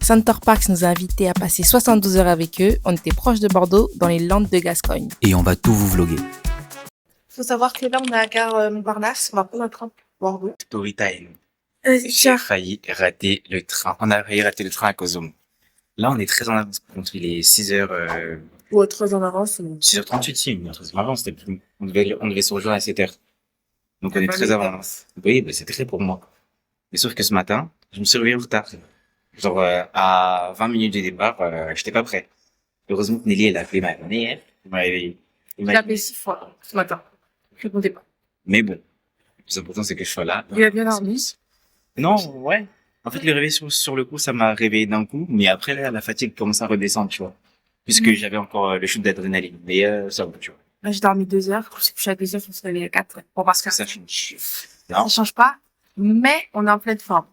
Center Parks nous a invités à passer 72 heures avec eux. On était proche de Bordeaux, dans les Landes de Gascogne. Et on va tout vous vlogger. Faut savoir que là, on est à gare Montparnasse. On va prendre un train pour Bordeaux. Story time. J'ai failli rater le train. On a failli rater le train à cause de moi. Là, on est très en avance. Il est 6h... Ou 3 ans d'avance. 6h38, si, on est très en avance. On devait se rejoindre à 7h. Donc, on est très en avance. Oui, bah, c'est très pour moi. Mais sauf que ce matin, je me suis réveillé en retard. Genre, à 20 minutes du départ, j'étais pas prêt. Heureusement que Nelly, elle a appelé ma mère. Il m'a réveillé. Il m'a appelé 6 fois ce matin. Je répondais pas. Mais bon. Le plus important, c'est que je sois là. Il a bien dormi. Non, ouais. En fait, le réveil sur le coup, ça m'a réveillé d'un coup. Mais après, là, la fatigue commence à redescendre, tu vois. Puisque j'avais encore le shoot d'adrénaline. Mais ça va, tu vois. Là, j'ai dormi 2 heures. Je me suis couché à 2 heures, je me suis réveillée à 4. Bon, parce que Ça change. ça change pas. Mais on est en pleine forme.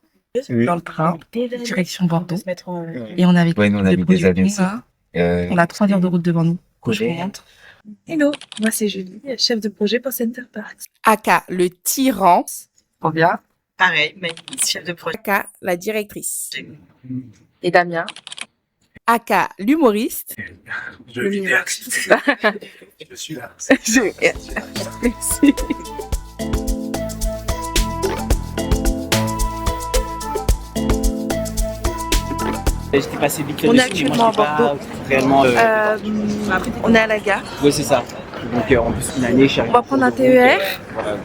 Oui. Dans le train, direction Bordeaux. Et on avait Ouais, nous, on a mis des avions aussi. On a 3 heures de route devant nous. Collé. Je rentre. Hello, moi c'est Julie, chef de projet pour Center Parks. Aka, le tyran. Trop bien. Pareil, Maïs, chef de projet. Aka, la directrice. Et Damien. Aka, l'humoriste. Je vis bien. Je suis là. Merci. J'étais passé vite On est actuellement à Bordeaux. Réellement, On est à la gare. ouais, c'est ça. Donc, en plus, une année, je suis On va prendre un TER. Voilà,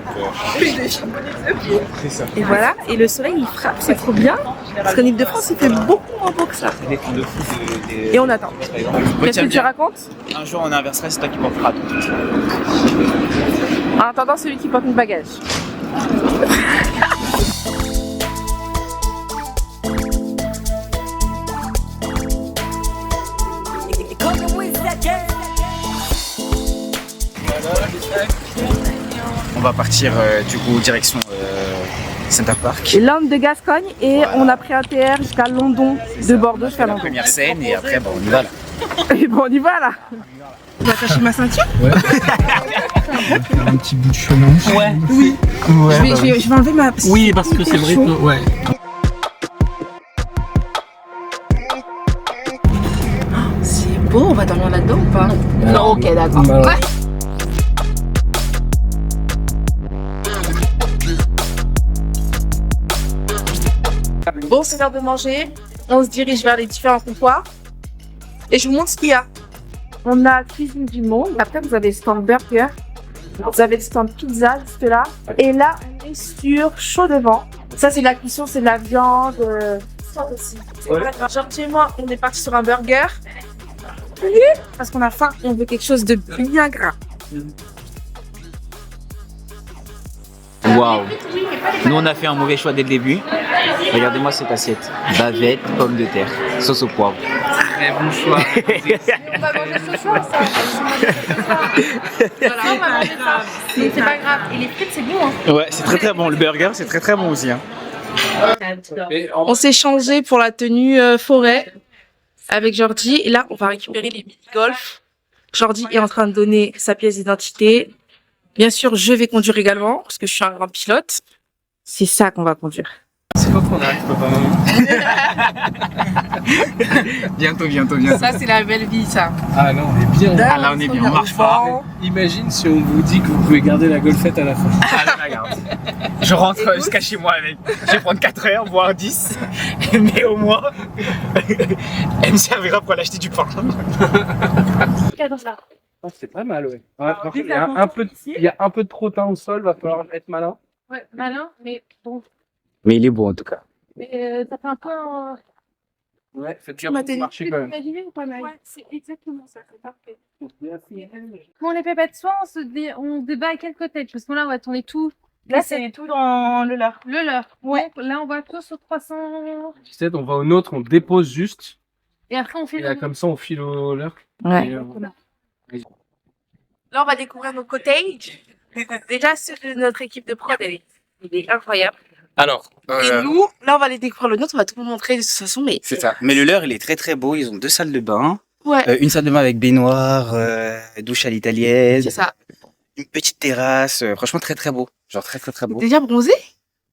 c'est ça. Et voilà. Et le soleil, il frappe. C'est trop bien. Parce qu'en Ile-de-France, il fait beaucoup moins beau que ça. Des trucs de fou Et on attend. Qu'est-ce que tu racontes? Un jour, on inversera, c'est toi qui portera tout. En attendant, celui qui porte une bagage. On va partir, du coup, direction Center Park. Les Landes de Gascogne. Et on a pris un TER jusqu'à London. De Bordeaux jusqu'à La London. première scène, et après, bon, on y va là. Et bon, on y va là. Tu vas attacher ma ceinture? Un petit bout de chemin. Ouais. Oui. Ouais, Je vais enlever ma... Oui, parce que c'est vrai que... Ouais. C'est beau, on va dormir là-dedans ou pas? Non, ok, d'accord. Bah, Ouais. Bon, c'est l'heure de manger. On se dirige vers les différents comptoirs. Et je vous montre ce qu'il y a. On a Cuisine du Monde. Après, vous avez le stand burger. Vous avez le stand pizza juste là. Et là, on est sur Chaud Devant. Ça, c'est de la cuisson, c'est de la viande. Ça aussi. Genre, chez moi, on est parti sur un burger. Parce qu'on a faim, on veut quelque chose de bien gras. Waouh. Nous, on a fait un mauvais choix dès le début. Regardez-moi cette assiette. Bavette, pommes de terre, sauce au poivre. Très bon choix. On va manger ce soir, ça. Voilà, on va manger ça. Mais c'est pas grave. Et les frites, c'est bon, hein. Ouais, c'est très très bon. Le burger, c'est très très bon aussi. Hein. On s'est changé pour la tenue forêt avec Jordi. Et là, on va récupérer les mini-golf. Jordi est en train de donner sa pièce d'identité. Bien sûr, je vais conduire également, parce que je suis un grand pilote. C'est ça qu'on va conduire. C'est quoi qu'on arrive, papa, maman? Bientôt. Ça, c'est la belle vie, ça. Ah non, on est bien. Ah là, on est bien, on marche pas. Imagine si on vous dit que vous pouvez garder la golfette à la fin. Allez, la garde. Je rentre jusqu'à chez moi avec. Je vais prendre 4 heures, voire 10. Mais au moins, elle me servira pour aller acheter du pain. Oh, c'est pas mal, ouais. Par contre, il y a un peu de trottin au sol, va falloir être malin. Ouais, malin, mais bon. Mais il est beau en tout cas. Mais ça fait un peu un... Ouais, faites gaffe pour marcher quand même. Imaginez ou pas mal? Ouais, c'est exactement ça, c'est parfait. Merci. Bon, les pépettes, soit on se débat à quel côté? Parce que là, on va tourner tout. Là, c'est tout dans le leur. Le leur. Ouais. Donc, là, on va tout sur 300. Tu sais, on va au nôtre, on dépose juste. Et après, on fait Et là, comme ça, on file au leur. Ouais. Et, Là, on va découvrir nos cottages. Déjà, ceux de notre équipe de prod, il est incroyable. Alors, Et nous, là, on va aller découvrir le nôtre. On va tout vous montrer de toute façon. Mais c'est ça. Mais le leur, il est très très beau. Ils ont 2 salles de bain. ouais, Une salle de bain avec baignoire, douche à l'italienne. c'est ça. Une petite terrasse. Franchement, très très beau. Genre très très très beau. Déjà bronzé?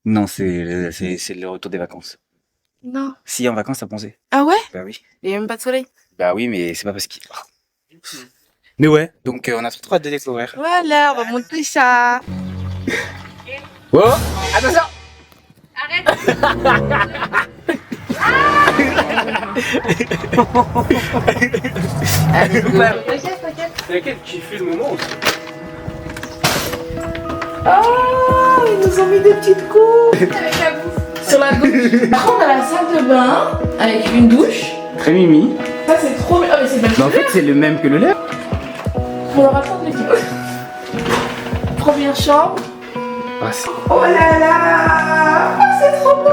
Non, c'est le retour des vacances. Non. Si, en vacances à Ponzé. Ah ouais? Bah oui. Il y a même pas de soleil. Bah oui, mais c'est pas parce qu'il... Mais ouais, donc on a trop hâte de découvrir. Voilà, on va monter ça. Oh, attention. T'inquiète, tu fais le moment aussi. Oh, ils nous ont mis des petites coupes. Avec la bouffe. Sur la gauche. Après, on a la salle de bain avec une douche. Très mimi. Ça, c'est trop bien. Oh, mais c'est même Mais en fait, c'est le même que le lait. On aura pas de l'équipe. Première chambre. Ah, c'est... Oh là là. Oh, c'est trop beau.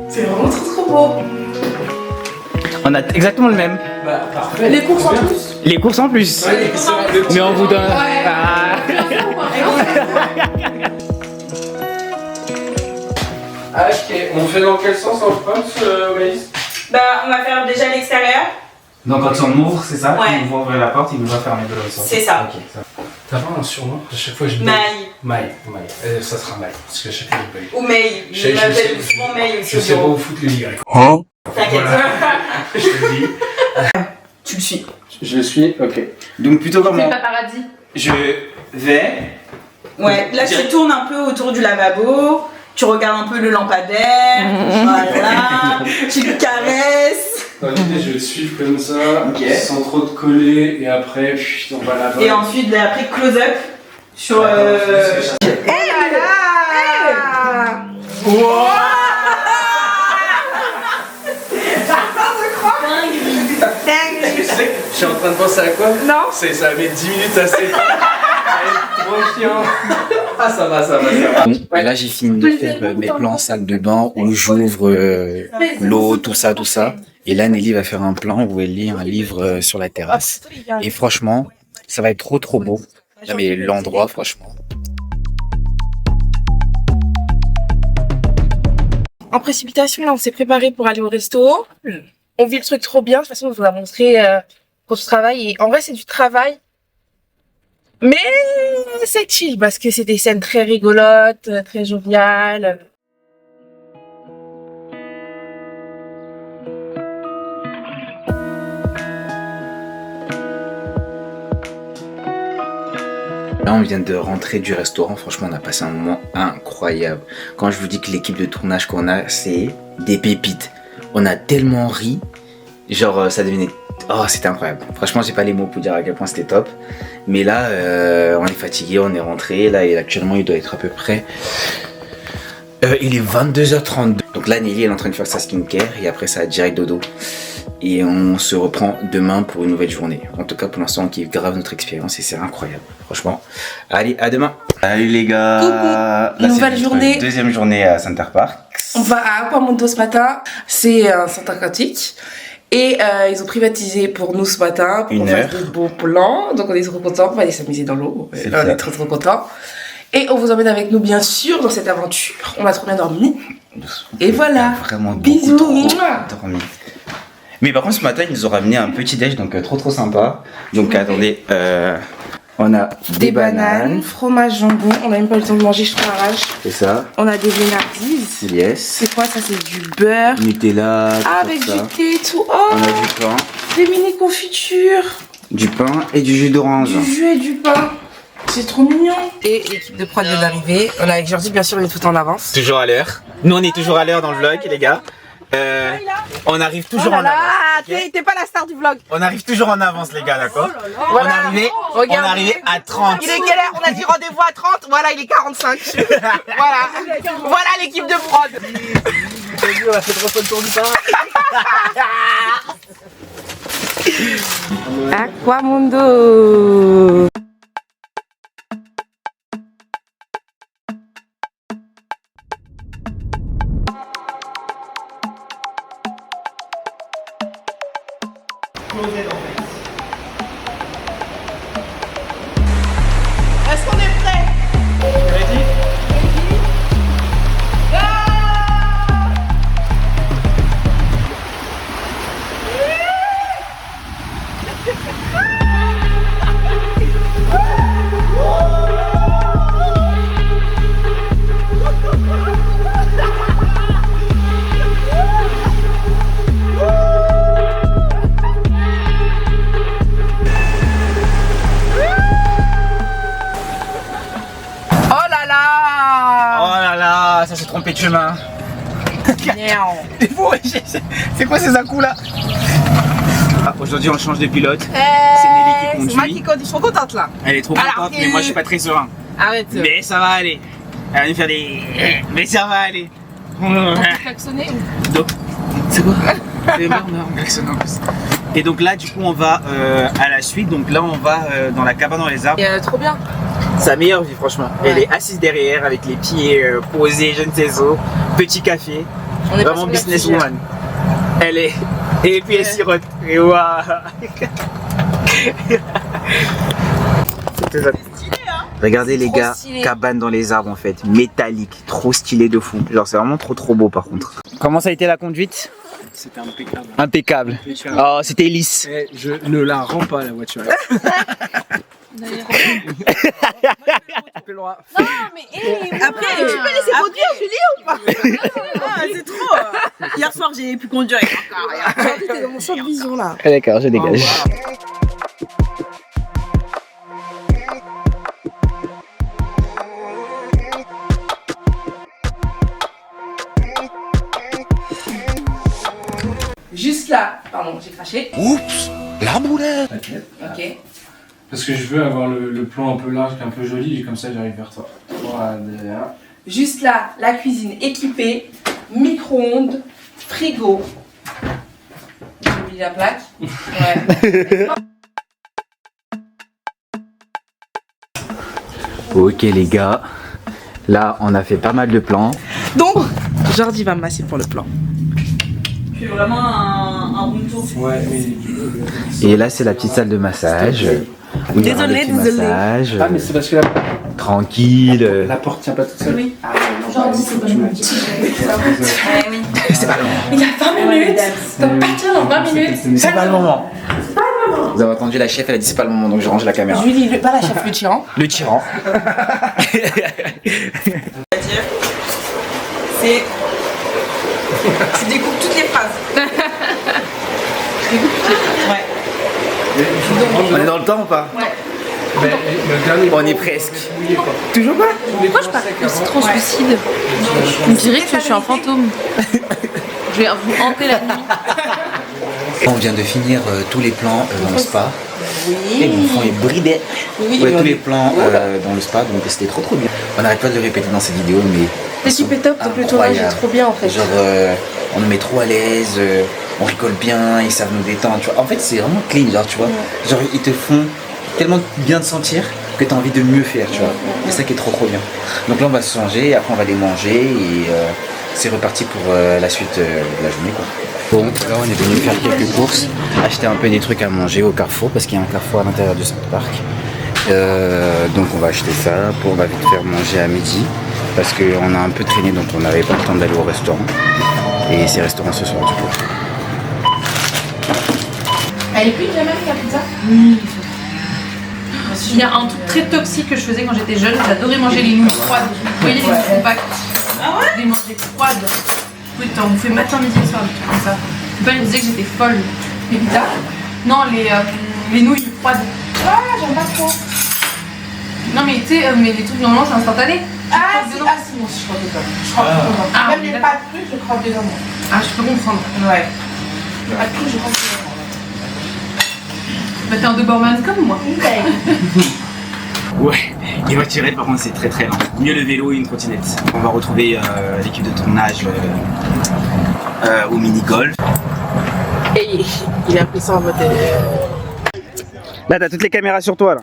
C'est vraiment trop beau. On a exactement le même. Bah, parfait. Les courses en plus. Les courses en plus. Ouais, le petit- Mais on vous donne... Ouais. Ah. Ah, ok, on fait dans quel sens on pense, Maïs? Bah, on va faire déjà l'extérieur. Donc quand on ouvre, c'est ça? Ouais. On va ouvrir la porte, il nous va fermer de l'autre sens. C'est ça. Ok, ça. T'as pas un surnom? À chaque fois je dis. Maï Maï. Ça sera Maï. Parce qu'à chaque fois je paye. ou Maï. Je Je m'appelle sais- souvent Maï aussi Je au sais pas bureau. où foutre le Y. T'inquiète. Voilà. Je te le dis. Tu le suis. Je suis, ok. Donc plutôt comment? paradis. Je vais... Ouais, là tu tournes un peu autour du lavabo. Tu regardes un peu le lampadaire. Voilà. Tu le caresses. Dans l'idée, je vais te suivre comme ça, Ok. sans trop te coller, et après, on va là-bas. Et ensuite, après, close-up sur. Je suis en train de penser à quoi? Non. Ça met 10 minutes à s'éteindre. Trop chiant. Ah, ça va. Bon, là j'ai fini de faire mes plans salle de bain où j'ouvre l'eau, tout ça. Et là Nelly va faire un plan où elle lit un livre sur la terrasse. Et franchement, ça va être trop beau. Non, mais l'endroit, franchement. En précipitation, là, on s'est préparé pour aller au resto. On vit le truc trop bien. De toute façon, on vous a montré pour ce travail. Et en vrai, c'est du travail. Mais c'est chill parce que c'est des scènes très rigolotes, très joviales. Là, on vient de rentrer du restaurant. Franchement, on a passé un moment incroyable. Quand je vous dis que l'équipe de tournage qu'on a, c'est des pépites. On a tellement ri. Genre, ça devenait... Oh, c'était incroyable. Franchement, j'ai pas les mots pour dire à quel point c'était top. Mais là, on est fatigué, on est rentré. Là, et actuellement, il doit être à peu près... il est 22h32. Donc là, Nelly, elle est en train de faire sa skincare. Et après, ça, direct dodo. Et on se reprend demain pour une nouvelle journée. En tout cas, pour l'instant, on kiffe grave notre expérience et c'est incroyable. Franchement. Allez, à demain. Salut les gars. Coucou. Là, c'est Nouvelle notre journée. Deuxième journée à Center Park. On va à Aquamundo ce matin. C'est un centre aquatique. Et ils ont privatisé pour nous ce matin pour qu'on fasse de beaux plans. Donc on est trop contents. On va aller s'amuser dans l'eau. C'est Là, on ça. est trop contents. Et on vous emmène avec nous, bien sûr, dans cette aventure. On a trop bien dormi. Et voilà. Vraiment Bisous. beaucoup trop dormi. Mais par contre, ce matin, ils nous ont ramené un petit déj, donc trop sympa. Donc attendez, on a Des bananes, fromage jambon. On n'a même pas eu le temps de manger, je t'arrache. c'est ça. On a des vénardises. Yes. C'est quoi ça? C'est du beurre. Nutella, tout Ah, avec ça. du thé et tout. Oh, On a du pain, des mini confitures. du pain et du jus d'orange. Du jus et du pain. C'est trop mignon. Et l'équipe de prod vient d'arriver. On est avec Jordi, bien sûr, on est tout en avance. Toujours à l'heure. Nous, on est toujours à l'heure dans le vlog, les gars. On arrive toujours en avance. ok t'es pas la star du vlog. On arrive toujours en avance, les gars, d'accord? Voilà. On est Regardez. arrivé à 30. Il est quelle heure? On a dit rendez-vous à 30. Voilà, il est 45. Voilà. Voilà l'équipe de prod. On a fait 3 fois le tour du pain. Aquamundo. Est-ce qu'on est prêt? Ah, ça s'est trompé de chemin. C'est quoi ces à-coups là? Aujourd'hui on change de pilote. C'est Nelly qui conduit. C'est moi qui conduis, je suis trop contente là. Elle est trop contente, mais moi je suis pas très serein. Arrête. Mais ça va aller. Elle va nous faire des... Mais ça va aller. Klaxonner Donc, c'est quoi? C'est marrant, on klaxonne en plus. Et donc là, du coup, on va à la suite. Donc là, on va dans la cabane dans les arbres. Et trop bien. Sa meilleure vie, franchement. Ouais. Elle est assise derrière avec les pieds posés, je ne sais où. Petit café. On est pas Vraiment sur la businesswoman. Elle est. Et puis elle sirote. Et waouh. Regardez les Trop gars, stylé. cabane dans les arbres en fait, métallique, trop stylé de fou. Genre c'est vraiment trop beau par contre. Comment ça a été la conduite? C'était impeccable. Impeccable. Oh, c'était lisse. Eh, je ne la rends pas la voiture. D'ailleurs. Non, mais Après, tu peux laisser conduire, Julie, ou pas? Ah, c'est trop. Hier soir, j'ai pu conduire avec encore rien. Aujourd'hui, t'es dans mon champ de vision là. D'accord, je dégage. juste là. Pardon, j'ai craché. Oups, la boulette. Ok. Parce que je veux avoir le plan un peu large, un peu joli, et comme ça j'arrive vers toi. Voilà. Juste là, la cuisine équipée, micro-ondes, frigo. J'ai oublié la plaque. Ouais. Ok les gars, là on a fait pas mal de plans. Donc, Jordi va me masser pour le plan. Je fais vraiment un room tour. Ouais, mais... Et là c'est la petite salle de massage. Où il y aura le petit massage, Ah mais c'est parce que tranquille. la porte tient pas toute seule. Oui. Jordi, c'est pas bon. C'est pas le moment. Il y a 20 minutes. Tu dois partir dans 20 minutes. C'est pas le moment. Vous avez entendu la chef, elle a dit c'est pas le moment donc je range la caméra. Julie, pas la chef, le tyran. Le tyran. C'est. Tu découpes toutes les phrases. Ouais. On est dans le temps ou pas? Mais le dernier On est presque. Toujours pas. Pourquoi je parle que c'est trop suicide? On dirait que je suis un fantôme. Je vais vous hanter la nuit. On vient de finir tous les plans dans le spa. Et mon fond est bridé. Oui. Ouais, tous les plans dans le spa, donc c'était trop bien. On n'arrête pas de le répéter dans cette vidéo, mais L'équipe est top, donc le tournage est trop bien en fait. genre, on nous met trop à l'aise, on rigole bien, ils savent nous détendre, tu vois. En fait, c'est vraiment clean, genre, tu vois. Genre, ils te font tellement bien te sentir que tu as envie de mieux faire, tu vois. C'est ça qui est trop bien. Donc là, on va se changer, après on va aller manger et c'est reparti pour la suite de la journée, quoi. Bon, là, on est venu faire quelques courses, acheter un peu des trucs à manger au Carrefour parce qu'il y a un Carrefour à l'intérieur du Centre Park. Donc on va acheter ça, on va vite faire manger à midi parce qu'on a un peu traîné donc on n'avait pas le temps d'aller au restaurant et c'est restaurant ce soir du coup. Elle est plus jamais la pizza. Il y a un truc très toxique que je faisais quand j'étais jeune. J'adorais manger les nouilles froides. Vous voyez les nouilles compactes. Ah ouais? Je les mangeais froides. Putain, on fait matin, midi et soir, des trucs comme ça. Mon père il me disait que j'étais folle. Les pizzas. Non, les nouilles froides. Ah, j'aime pas trop. Non, mais tu sais, mais les trucs normalement c'est instantané. Ah, si, moi aussi je crois que je crois que Ah, même oui, les d'accord. pâtes crues, je crois dedans. Ah, je peux comprendre. Ouais. Les pâtes crues, je crois dedans. Bah, t'es un Doberman comme moi. Ouais, les voiturettes par contre c'est très lent. Mieux le vélo et une trottinette. On va retrouver l'équipe de tournage au mini-golf. Et il a pris ça en mode. Là t'as toutes les caméras sur toi là.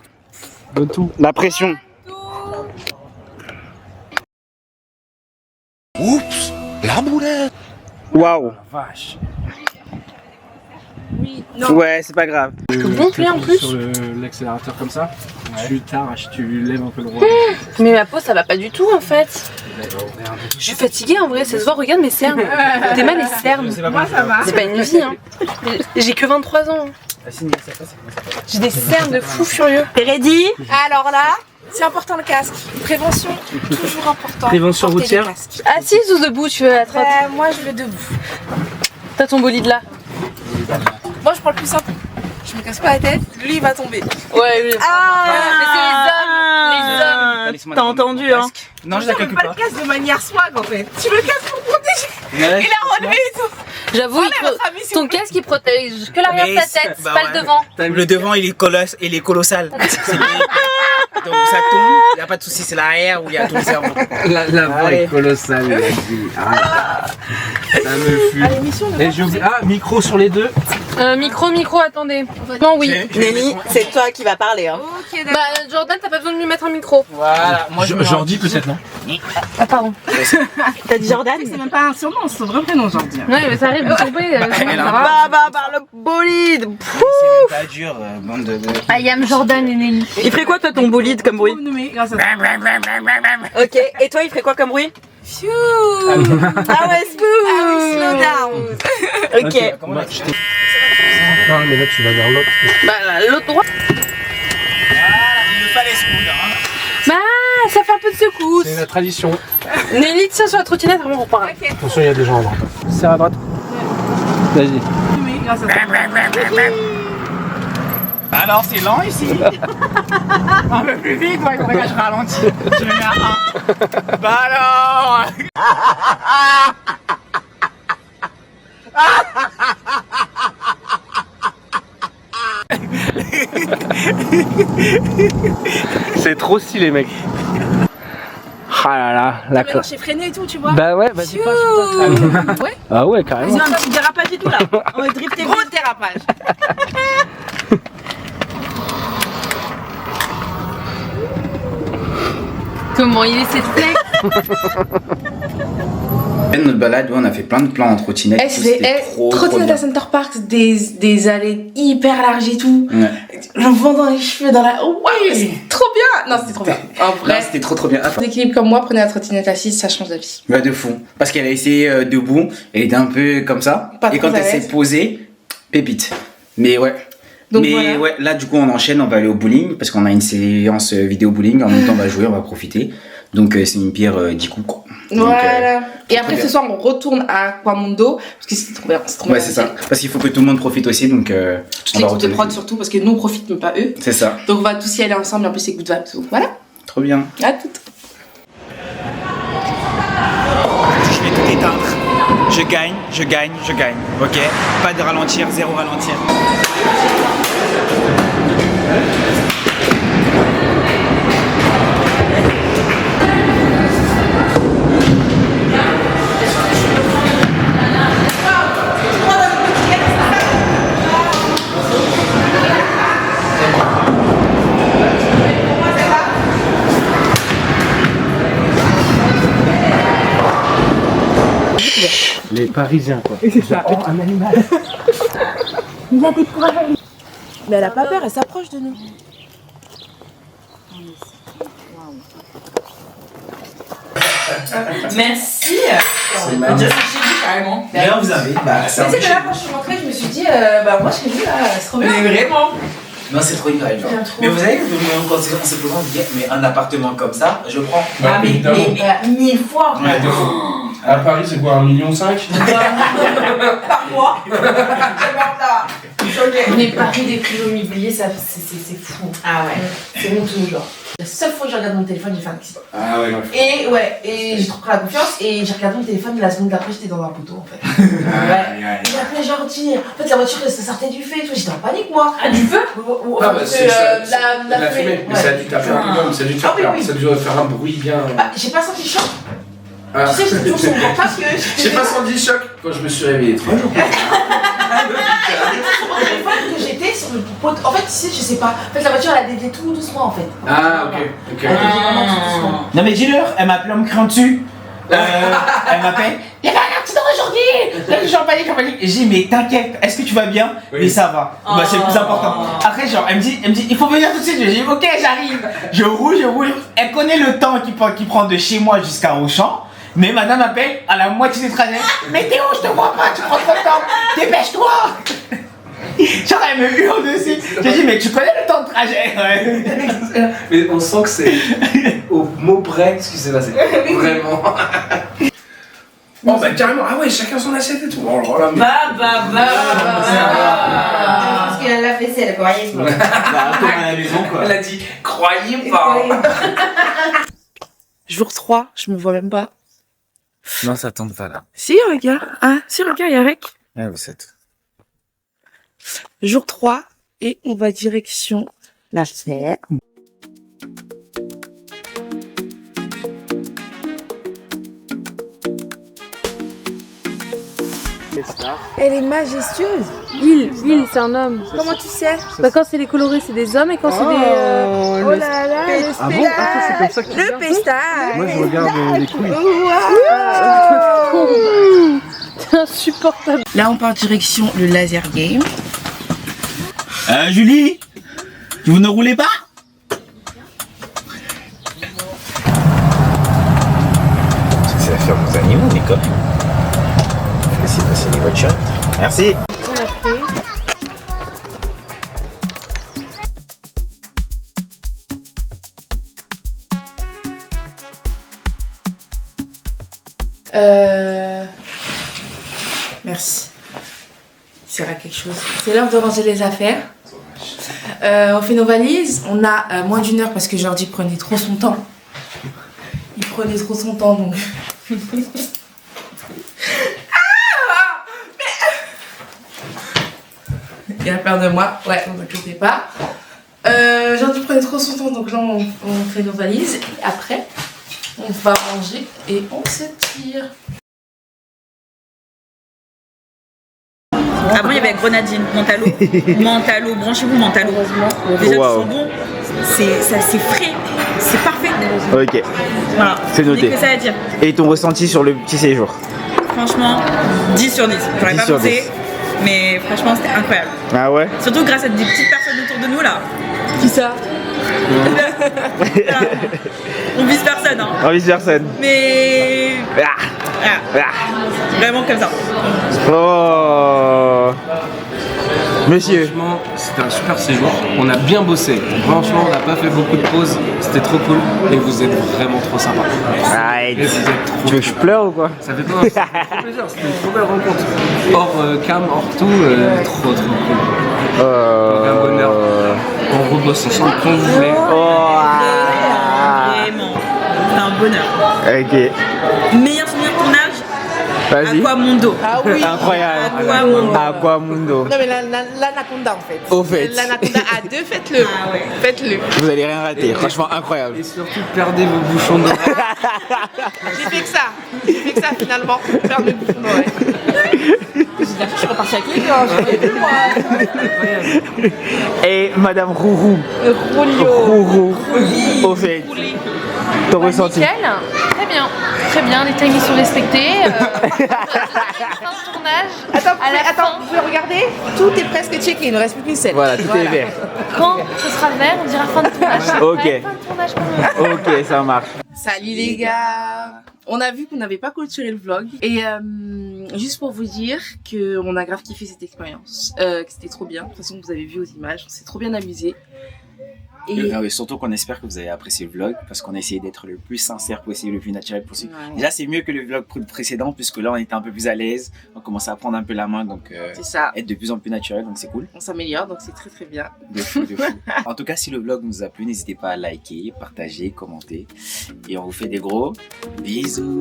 De tout. La pression. Oups, la boulette. Waouh. Vache. Ouais, c'est pas grave. gonfler en plus. Sur l'accélérateur comme ça, tu t'arraches, tu lèves un peu le roi. Mais ma peau ça va pas du tout en fait. Je suis fatiguée en vrai, ça se voit, regarde mes cernes. T'es mal les cernes. Moi ça va. C'est pas une vie hein. J'ai que 23 ans. J'ai des cernes de fou furieux. T'es ready? Alors là, c'est important le casque. Prévention, toujours important. Prévention Portez routière. les casques. Assise ou debout tu veux la trotte? Moi je vais debout. T'as ton bolide là. Moi je prends le plus simple. Je me casse pas la tête, lui il va tomber. Ouais, oui. Ah! Mais c'est les hommes. Ah, t'as entendu, hein. Non, je la calcule pas pas. le casse de manière swag en fait. Tu le casses pour protéger. Il a relevé et tout. J'avoue, Allez, votre ami, s'il ton vous plaît. casque il protège que l'arrière de ta tête, bah pas ouais. le devant. Le devant, il est colossal. C'est bien. Donc ça tombe, il n'y a pas de souci, c'est l'arrière où il y a tout le cerveau. La voix Allez. est colossale, il a dit. Ah, ça me fume. Et je... Ah, micro sur les deux. Micro, attendez. Non, oui. Nelly, c'est toi qui vas parler, hein. Ok, d'accord. Bah, Jordan, t'as pas besoin de lui mettre un micro. Voilà, moi je Jordi peut-être, non? Ah, pardon. T'as dit Jordan? C'est même pas un surnom, c'est son vrai prénom, Jordi. Ouais, mais ça arrive de tomber. Ça va. Par le bolide. C'est pas dur, bande de... I am Jordan et Nelly. Il ferait quoi toi ton bolide comme bruit? Vous nommez grâce à ça. Ok, et toi il ferait quoi comme bruit? Pfiou. Ah ouais, smooth. Ah oui, slow down. Ok. Bah, je t'ai- Non, mais là tu vas vers l'autre. Bah, l'autre droit. Il me fallait ce coup, hein. Bah, ça fait un peu de secousse. C'est la tradition. Nelly, tiens sur la trottinette, vraiment, on repart. Attention, il y a des gens à droite. Serre à droite. Vas-y. Nommé grâce à ça. Alors c'est lent ici. Un peu plus vite, ouais, faudrait que je ralentis. Je me mets à 1. Bah alors. C'est trop stylé, mec. Ah là là, la Mais non, classe. j'ai freiné et tout, tu vois. Bah ouais, vas-y, passe. Ouais. Ah ouais, carrément. Vas-y, un petit dérapage et tout là. On va drifter. Gros dérapage. Comment il est cette flex? Notre balade, ouais, on a fait plein de plans en trottinette. Trottinette à Center Park, des allées hyper larges et tout. Ouais. Le vent dans les cheveux, dans la. Ouais, c'est trop bien. Non, c'était trop bien. En vrai, Là, c'était trop bien. Attends. d'équilibre comme moi, prenez la trottinette assise, ça change la vie. Ouais, de fou. Parce qu'elle a essayé debout, elle était un peu comme ça. Pas et trop quand à elle s'est l'aise. posée, pépite. Mais ouais. Donc Mais voilà. ouais, là du coup on enchaîne, on va aller au bowling parce qu'on a une séance vidéo bowling. En même temps on va jouer, on va profiter. Donc c'est une pierre 10 coups quoi. Donc, Voilà. Et après bien. ce soir, on retourne à Aquamundo parce que c'était trop bien. C'est trop ouais bien. c'est ça. Parce qu'il faut que tout le monde profite aussi donc Toute on va l'équipe de retourner. prod surtout parce que nous on profite mais pas eux. C'est ça. Donc on va tous y aller ensemble. En plus c'est good vibes. Donc voilà. Trop bien. À toutes. Je vais tout éteindre. Je gagne. Ok. Pas de ralentir, zéro ralentir. Les Parisiens, quoi. Mais elle a pas peur, elle s'approche de nous. Merci. C'est magnifique. Carrément. D'ailleurs vous avez. Bah c'est Tu sais que là quand je suis rentrée, je me suis dit bah moi je serais venue là, c'est trop bien. Vraiment. Non c'est trop hyper genre. J'aime trop. Mais vous savez que quand on s'est posé on se dit mais un appartement comme ça, je prends. Ah mais évidemment. 1000 fois. Ouais, de fou. À Paris, c'est quoi, 1,5 million? Par mois. Mais Paris des prix immobiliers, ça c'est fou. Ah ouais. C'est honteux genre. La seule fois que je regarde mon téléphone, j'ai fait un accident. Ah ouais, Et ouais, et j'ai trop pris la confiance et j'ai regardé mon téléphone et la seconde d'après j'étais dans un poteau en fait. Ouais. Et après genre dit, en fait la voiture elle se sortait du feu et tout, j'étais en panique moi. Ah du feu Ah bah c'est ça, la fumée. fumée, mais ça a dû taper un minimum, ça a dû te Ah faire oui, peur, oui. ça a dû faire un bruit bien... Bah, j'ai pas senti choc. Ah. Tu sais, j'étais toujours sur mon portable parce que J'ai pas senti le choc quand je me suis réveillé 3 jours. sur mon téléphone que j'étais sur le poteau. En fait, tu sais, je sais pas. En fait, la voiture elle a dévié tout doucement en fait. Ah ok, Elle a dévié vraiment tout doucement. Non mais dis-leur, elle m'a appelé en me criant dessus. Elle m'appelle. Il y avait un accident aujourd'hui. Là, je suis en panique. Et j'ai dit mais t'inquiète, est-ce que tu vas bien? Oui. Mais ça va. Bah c'est le plus important. Après genre elle me dit il faut venir tout de suite. Je dis ok j'arrive. Je roule. Elle connaît le temps qu'il prend de chez moi jusqu'à Auchan. Mais madame m'appelle à la moitié du trajet. Mais Théo, je te vois pas, tu prends trop de temps. Dépêche-toi. Genre elle me hurle dessus. J'ai dit mais tu connais le temps de trajet. Ouais. Mais on sent que c'est au mot près ce qui s'est passé. Vraiment. Bon bah carrément, ah ouais, chacun son assiette et tout. Oh là là, mais... Parce qu'elle a la vaisselle, quoi. Bah, comme à la maison quoi. Elle a dit, croyez pas. Jour 3, je me vois même pas. Non, ça tombe pas là. Si, regarde. Ah, si, regarde, il y a Rec. Ah, vous êtes. Jour 3, et on va direction la serre. Elle est majestueuse. Il, c'est un homme. Comment tu sais? Bah, quand c'est les colorés, c'est des hommes et quand c'est des. Oh là là, le Ah bon? Ah, c'est comme ça que tu le regardes, pestage. Moi, je regarde les couilles. C'est insupportable. Là, on part direction le laser game. Julie, vous ne roulez pas? C'est la ferme aux animaux, les copains. Laissez passer les voitures. Merci. Merci. C'est là quelque chose. C'est l'heure de ranger les affaires. On fait nos valises. On a moins d'1 heure parce que Jordi prenait trop son temps. Il prenait trop son temps donc. Il a peur de moi. Ouais, ne vous inquiétez pas. Jordi prenait trop son temps donc là on fait nos valises. Et après, on va manger et on se tire. Avant, il y avait grenadine, mentalo. Mentalo, branchez-vous, mentalo. Déjà, Wow. ils sont bons. C'est frais. C'est parfait. Ok, Voilà. C'est noté. Je n'ai que ça à dire. et ton ressenti sur le petit séjour? Franchement, 10 sur 10. J'aurais 10 pas sur pensé. Mais franchement, c'était incroyable. Ah ouais? Surtout grâce à des petites personnes autour de nous, là. Qui ça? Voilà. On vise personne, hein. En vice personne. Mais. Ah, Voilà. ah. Vraiment comme ça. Oh. Monsieur. Franchement, c'était un super séjour. On a bien bossé. Franchement, on n'a pas fait beaucoup de pauses. C'était trop cool. Et vous êtes vraiment trop sympa. Arrête. Et vous êtes trop Tu veux que je pleure ou quoi? Ça fait pas ça fait trop plaisir. C'était une trop belle rencontre. Hors cam, hors tout, trop cool. Un bonheur. On rebosse ensemble quand vous voulez. Oh. Ah. Vraiment. C'était un bonheur. Ok. Meilleur souvenir de tournage. Vas-y. Aquamundo. Ah oui. Incroyable. Aquamundo. Aquamundo. Non mais l'anaconda en fait. Au fait. L'anaconda à deux, faites-le. Ah ouais. Faites-le. Vous allez rien rater. Franchement incroyable. Et surtout, perdez vos bouchons d'oreille. J'ai fait que ça. J'ai fait que ça finalement. Faire le bouchon d'oreille. Je suis repartie avec les gars. J'en ai vu moi. Et Madame Rourou. Rourou. Au fait. Ton ressenti? Nickel. Très bien, les timings sont respectés. Fin de tournage. Attends, vous pouvez regarder. Tout est presque checké. Il ne reste plus qu'une scène. Voilà, tout est vert. Quand ce sera vert, on dira fin de tournage. Ok. Ouais, fin de tournage pour nous. Ok, ça marche. Salut les gars. On a vu qu'on n'avait pas clôturé le vlog. Et juste pour vous dire qu'on a grave kiffé cette expérience. Que c'était trop bien. De toute façon, vous avez vu aux images. On s'est trop bien amusé. Et Surtout qu'on espère que vous avez apprécié le vlog parce qu'on a essayé d'être le plus sincère possible, le plus naturel possible. Ouais. Déjà, c'est mieux que le vlog précédent puisque là, on était un peu plus à l'aise. On commençait à prendre un peu la main, donc c'est ça. être de plus en plus naturel, donc c'est cool. On s'améliore, donc c'est très très bien. De fou, de fou. En tout cas, si le vlog vous a plu, n'hésitez pas à liker, partager, commenter. Et on vous fait des gros bisous.